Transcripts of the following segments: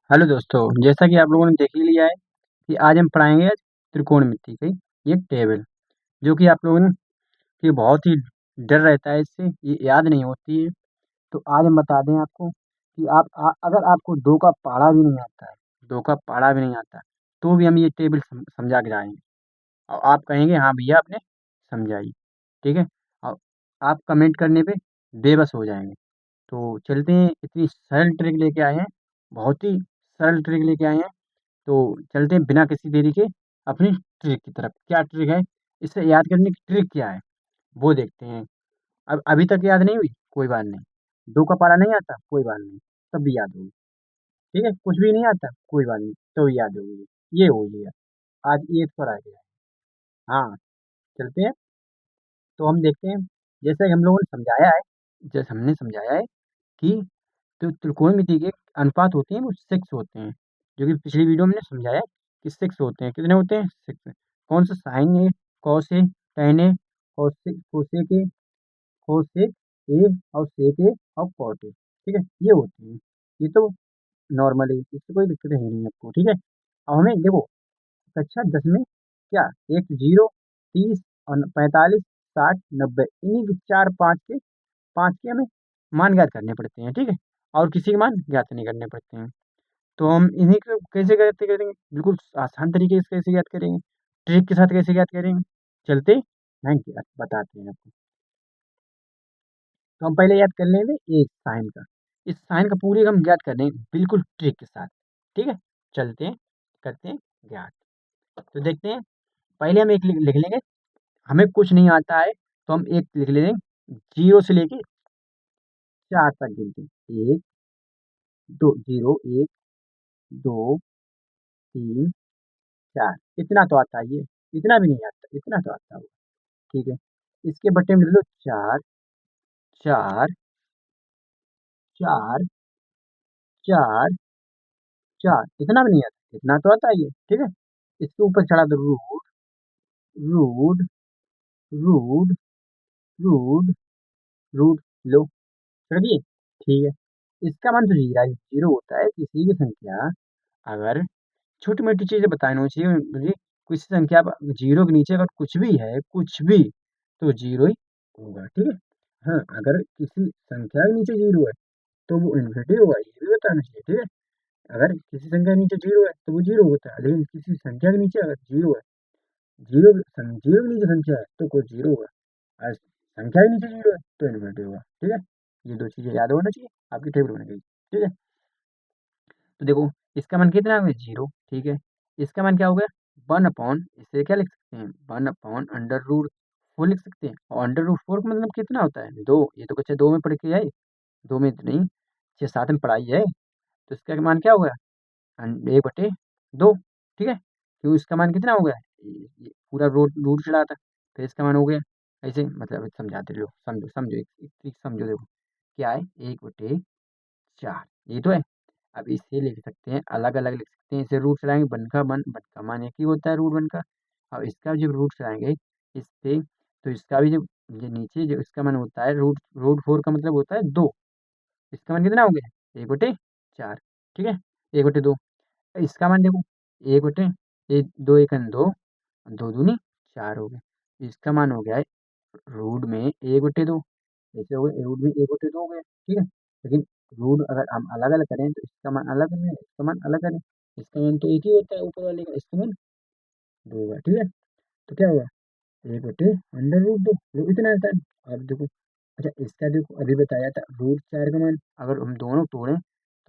Hello दोस्तों, जैसा कि आप लोगों ने देख ही लिया है कि आज हम पढ़ाएंगे आज त्रिकोणमिति की ये टेबल, जो कि आप लोगों ने कि बहुत ही डर रहता है इससे, ये याद नहीं होती है। तो आज हम बता दें आपको कि अगर आपको दो का पहाड़ा भी नहीं आता है, दो का पहाड़ा भी नहीं आता, तो भी हम ये टेबल समझा के जाएंगे और आप कहेंगे हाँ भैया आपने समझाई। ठीक है। और आप कमेंट करने पे बेबस हो जाएंगे। तो चलते हैं, इतनी सरल ट्रिक लेके आए हैं, बहुत ही सरल ट्रिक लेके आए हैं। तो चलते हैं बिना किसी देरी के अपनी ट्रिक की तरफ। क्या ट्रिक है, इसे याद करने की ट्रिक क्या है वो देखते हैं। अब अभी तक याद नहीं हुई, कोई बात नहीं। दो का पारा नहीं आता, कोई बात नहीं, तब भी याद होगी। ठीक है, कुछ भी नहीं आता, कोई बात नहीं, तो भी याद होगी। ये हो गया, आज एक पर आ गया। हाँ, चलते हैं। तो हम देखते हैं, जैसे कि हम लोगों ने समझाया है, जैसे हमने समझाया है कि तो त्रिकोणमिति के अनुपात होते हैं वो सिक्स होते हैं, जो कि पिछली वीडियो में हमने समझाया कि सिक्स होते हैं। कितने होते हैं? सिक्स। कौन सा? साइन है, कॉस है, टेन है, कोसेक है, कोसेक ए और सेक ए और कॉट है। ठीक है, ये होते हैं। ये तो नॉर्मल है, इससे कोई दिक्कत है नहीं आपको। ठीक है। अब हमें देखो, कक्षा 10 में क्या, एक जीरो, 30 और 45, 60, 90, इन्हीं के चार पाँच के हमें मान ज्ञात करने पड़ते हैं। ठीक है, और किसी के मान ज्ञात नहीं करने पड़ते हैं। तो हम इन्हीं को कैसे करते करेंगे, बिल्कुल आसान तरीके से कैसे याद करेंगे, ट्रिक के साथ कैसे याद करेंगे, चलते हैं बताते हैं आपको। तो हम पहले याद कर लेंगे एक साइन का, इस साइन का पूरे हम याद कर लेंगे बिल्कुल ट्रिक के साथ। ठीक है, चलते हैं, करते हैं ज्ञात। तो देखते हैं, पहले हम एक लिख लेंगे। हमें कुछ नहीं आता है तो हम एक लिख लेंगे, जीरो से लेके चार तक गिनते हैं। एक, दो, जीरो, एक, दो, तीन, चार। इतना तो आता है, ये इतना भी नहीं आता, इतना तो आता है। ठीक है, इसके बट्टे में लिख लो चार, चार, चार, चार, चार। इतना भी नहीं आता, इतना तो आता है ये। ठीक है, इसके ऊपर चढ़ा दो root, root, root, root, root. लो, चढ़ दिए। ठीक है, इसका मान तो जीरो जीरो होता है। किसी की संख्या अगर, छोटी मोटी चीजें बतानी होनी चाहिए मुझे, किसी संख्या जीरो के नीचे अगर कुछ भी है, कुछ भी, तो जीरो ही होगा। ठीक है। हाँ, अगर किसी संख्या के नीचे जीरो है तो वो इन्फिनिटी होगा, ये भी बताना चाहिए। ठीक है, अगर किसी संख्या के नीचे जीरो है तो वो जीरो होता है, लेकिन किसी संख्या के नीचे अगर जीरो है, जीरो के नीचे संख्या है तो कोई जीरो होगा, और संख्या के नीचे जीरो है तो इन्फिनिटी होगा। ठीक है, ये दो चीजें याद होना चाहिए, आपकी टेबल बन गई। ठीक है, तो देखो, इसका मान कितना हो गया? जीरो। ठीक है, इसका मान क्या हो गया? वन अपॉन, इसे क्या लिख सकते हैं? One upon under root four लिख सकते हैं। और अंडर रूट फोर का मतलब कितना होता है? दो। ये तो कक्षा दो में पढ़ के है, दो में तो नहीं, छः सात में पढ़ाई है। तो इसका मान क्या होगा? एक बटे दो। ठीक है, क्यों? इसका मान कितना हो गया? ये पूरा रूट रूट चढ़ा था, फिर इसका मान हो गया ऐसे। मतलब समझाते रहो, समझो समझो, एक चीज समझो। देखो क्या है, एक बटे चार, ये तो है। अब इसे लिख सकते हैं, अलग अलग लिख सकते हैं। इसे रूट चलाएंगे, वन का मान एक ही होता है, रूट वन का। अब इसका जब रूट चलाएंगे इससे, तो इसका भी जब ये नीचे जो इसका मान होता है, रूट रूट फोर का मतलब होता है दो। इसका मान कितना हो गया? एक बटे चार। ठीक है, एक बटे दो। इसका मान देखो, एक बटे एक, दो एक दो, दो दूनी चार हो गए। इसका मान हो गया है रूट में एक बटे दो, ऐसे हो गए रूट में एक बटे दो हो गया। ठीक है, लेकिन रूट अगर हम अलग अलग करें तो इसका मान अलग करें, इसका मान अलग करें, इसका मान तो एक ही होता है ऊपर वाले का, इसका मान दो होगा। ठीक है, तो क्या होगा? एक बटे अंडर रूट दो, जो इतना आता है। अब देखो, अच्छा इसका देखो, अभी बताया था रूट चार का मान अगर हम दोनों तोड़ें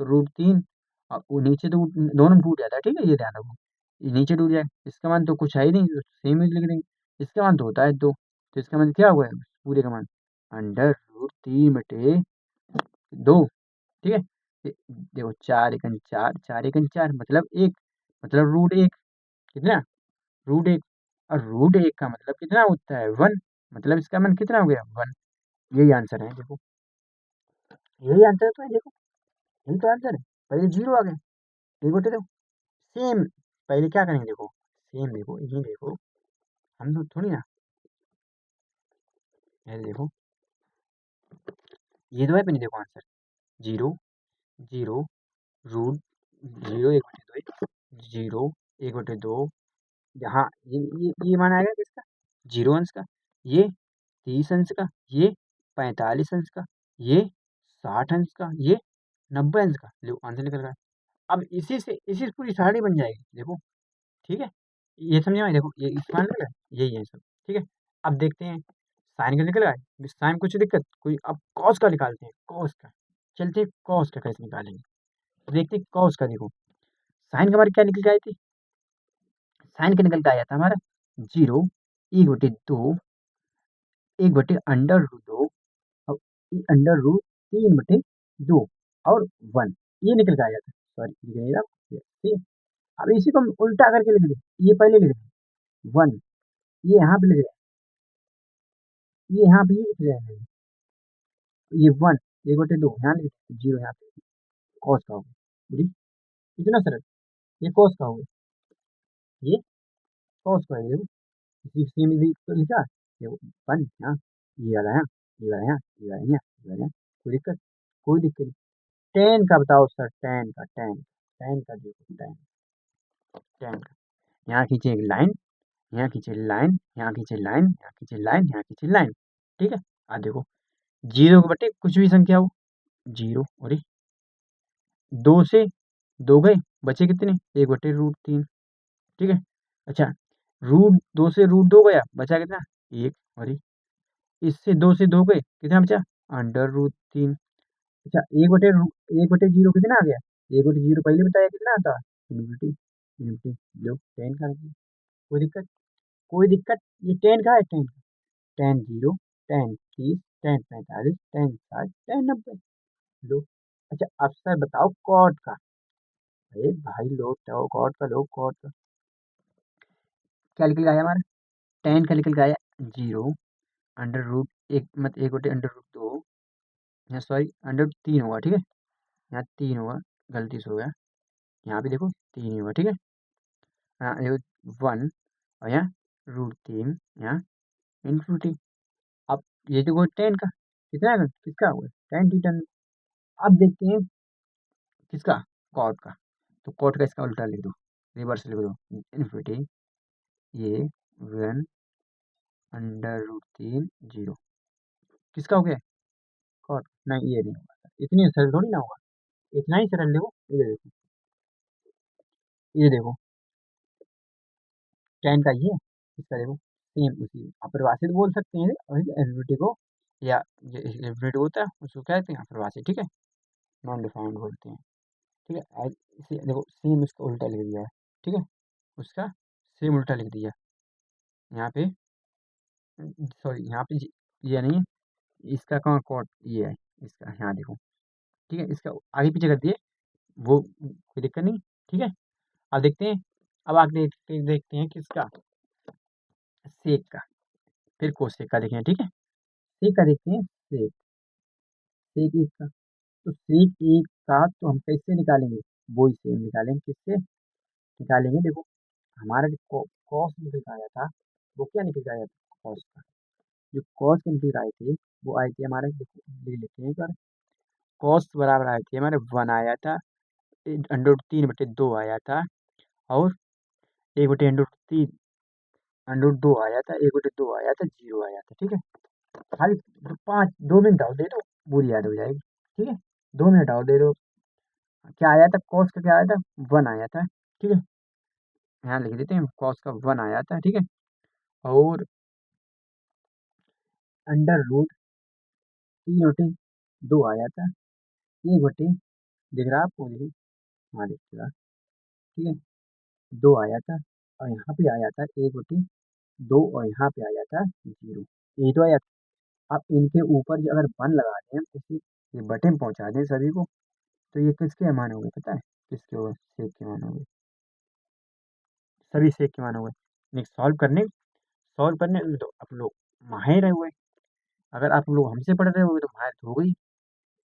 तो रूट तीन, और वो नीचे तो दोनों में टूट जाता है। ठीक है, ये ध्यान रखो, ये नीचे टूट जाए। इसका मान तो कुछ है ही नहीं, तो सेम ही लिख देंगे। इसका मान तो होता है दो, तो इसका मान क्या हुआ है? पूरे का मान अंडर रूट तीन बटे दो। ठीक है, देखो चार एकन चार, चार एकन चार मतलब एक, मतलब रूट एक, कितना? रूट एक। और रूट एक का मतलब कितना होता है? वन। मतलब इसका मान कितना हो गया? वन। यही आंसर है, देखो यही आंसर तो है। देखो यही तो आंसर है। पहले जीरो आ गए, एक बटे दो। सेम, पहले क्या करेंगे? देखो सेम, देखो ये देखो, हम लोग थोड़ी ना, ये देखो, ये तो है अपनी, देखो आंसर जीरो, जीरो, रूट 0 1/2 यहाँ ये मान आएगा किसका, 0 अंश का, ये 30 अंश का, ये 45 अंश का, ये 60 अंश का, ये 90 अंश का। लो आंसर निकल रहा है। अब इसी से पूरी सारणी बन जाएगी देखो। ठीक है, ये समझ में आया? देखो ये इस मान लग रहा है, यही है सब। ठीक है, अब देखते हैं साइन का निकल रहा है, साइन कुछ दिक्कत कोई, अब कॉस का निकालते हैं, कॉस का। चलते हैं कॉस का कैसे निकालेंगे, देखते हैं कॉस का। देखो साइन का हमारे क्या निकल के आई थी, साइन का निकल के आया था हमारा 0 1/2 1/√2 और √3/2 और 1, ये निकल के आया था। सॉरी लिख नहीं रहा, ठीक है। अब इसी को हम उल्टा करके लिख दें, ये पहले लिख दें 1, ये यहाँ पे लिख रहे हैं, ये यहाँ पे ये लिख रहे हैं, ये 1 1/2 यहाँ लिख 0 यहाँ पे, कॉस का हो गया। बुरी इतना सरल, ये कॉस का हो गया, ये कॉस का है। देखो इसी सेम इसी को लिखा, ये 1 यहाँ, ये वाला यहाँ, ये वाला यहाँ, ये वाला यहाँ, ये वाला यहाँ। कोई दिक्कत, कोई दिक्कत नहीं। टेन का बताओ सर, टेन का, टेन का देखो, टेन का यहाँ खींचे एक लाइन, यहाँ खींचे लाइन, यहाँ खींचे लाइन, यहाँ खींचे लाइन, यहाँ खींचे लाइन। ठीक है, देखो 0 के बटे कुछ भी संख्या हो 0, और 2 से 2 गए, बचे कितने 1/√3। ठीक है, अच्छा √2 से √2 गया, बचा कितना 1, और इससे 2 से 2 गए, कितना बचा √3। अच्छा 1/0 कितना आ गया, 1/0 पहले बताया कितना आता, इन्फिनिटी, इन्फिनिटी। लो 10 का रख दिया। कोई दिक्कत, कोई दिक्कत, ये 10 का है, 10 का, 10 0 10 30 10 45 10 60 10 90। लो अच्छा अब सर बताओ कॉट का। अरे भाई लो कॉट का, लो कॉट का क्या निकल के आया हमारा, 10 का निकल के आया 0 अंडर रूट एक, मतलब 1/√2, यहाँ सॉरी √3 होगा। ठीक है, यहाँ 3 होगा, गलती से हो गया, यहाँ पे देखो 3 ही होगा। ठीक है, हाँ देखो 1 और यहाँ √3, यहाँ इन्फिनिटी। अब ये तो 10 का कितना है, किसका हुआ 10 10। अब देखते हैं किसका, कॉट का। तो कॉट का इसका उल्टा लिख दो, रिवर्स लिख दो, इन्फिनिटी, ये 1 √3 0। किसका हो गया, कॉट। नहीं ये नहीं होगा, इतनी सरल थोड़ी ना होगा, इतना ही सरल। देखो ये देखो, ये देखो 10 का ये, इसका देखो सेम उसी अपरिभाषित बोल सकते हैं और इन्फिनिटी को, या जो इन्फिनिटी होता है उसको क्या कहते हैं, अपरिभाषित। ठीक है, नॉन डिफाइंड बोलते हैं। ठीक है, इसे देखो सेम इसका उल्टा लिख दिया है। ठीक है, उसका सेम उल्टा लिख दिया यहाँ पे, सॉरी यहाँ पे ये नहीं है, इसका कौन कॉट ये है, इसका यहाँ देखो। ठीक है, इसका आगे पीछे कर दिए, वो कोई दिक्कत नहीं। ठीक है, अब देखते हैं, अब आगे देखते हैं किसका, सेक का, फिर कोसेक का देखें। ठीक है, सेक का देखते हैं, सेक, सेक एक का। तो सेक एक का तो हम कैसे निकालेंगे, वो ही सेम निकालेंगे, किससे निकालेंगे, देखो हमारा जो कॉस निकल के आया था, वो क्या निकल के आया था, कॉस का। जो कॉस के निकल के आए थे वो आए थे हमारे, देखो लिख लेते हैं एक बार, कॉस बराबर आए थे हमारे 1 आया था, √3/2 आया था, और 1/√3 √2 आया था, 1/2 आया था, 0 आया था। ठीक है, खाली 2 मिनट और दे दो, पूरी याद हो जाएगी। ठीक है, 2 मिनट और दे दो। क्या आया था, कॉस का क्या आया था, 1 आया था। ठीक है, यहाँ लिख देते हैं, कॉस का 1 आया था। ठीक है, और √3/2 आया था, 1/, दिख रहा है आपको, देखिए, हाँ दिख रहा। ठीक है, 2 आया था, और यहाँ पे आया था 1/2, और यहाँ पे आया था 0, यही तो आया था। अब इनके ऊपर जो अगर 1 लगा दें हम, इसी ये बटे में पहुँचा दें सभी को, तो ये किसके मान हो गए पता है, किसके हो गए, सेक के मान हो गए, सभी सेक के मान हो गए। नेक्स्ट सॉल्व करने में तो आप लोग माहिर है हुए, अगर आप लोग हमसे पढ़ रहे होगे तो माहिर तो हो गई।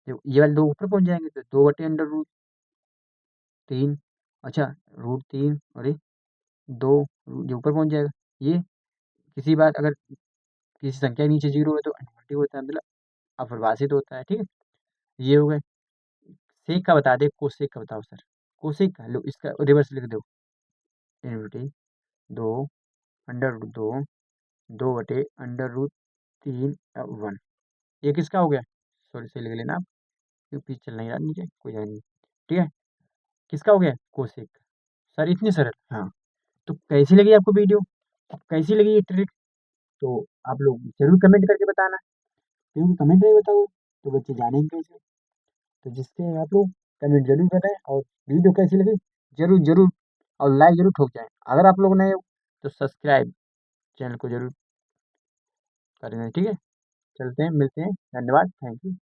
ये वाले 2 ऊपर पहुँच जाएंगे, तो 2/√3, अच्छा √3 और ये 2 जो ऊपर पहुँच जाएगा। ये किसी बात अगर किसी संख्या के नीचे 0 है तो नेगेटिव होता है, मतलब अपरिभाषित होता है। ठीक है, ये हो गए। सेक का बता दे, कोसेक का बताओ सर। कोसेक लो, इसका रिवर्स लिख दो, इनवर्टी 2 अंडर रूट 2 2 बटे अंडर रूट 3 1। ये किसका हो गया, सॉरी से लिख लेना आप, क्योंकि पीछे चल नहीं रहा नीचे, कोई जाए नहीं, ठीक है। किसका हो गया, कोसेक। सर इतनी सरल, हाँ। तो कैसी लगी आपको वीडियो, कैसी लगी ये ट्रिक, तो आप लोग जरूर कमेंट करके बताना, क्योंकि कमेंट नहीं बताओ तो बच्चे जानेंगे कैसे। तो जिससे आप लोग कमेंट जरूर बताएं, और वीडियो कैसी लगी जरूर जरूर, और लाइक जरूर ठोक जाएं। अगर आप लोग नए हो तो सब्सक्राइब चैनल को जरूर करेंगे, ठीक है। चलते हैं, मिलते हैं, धन्यवाद, थैंक यू।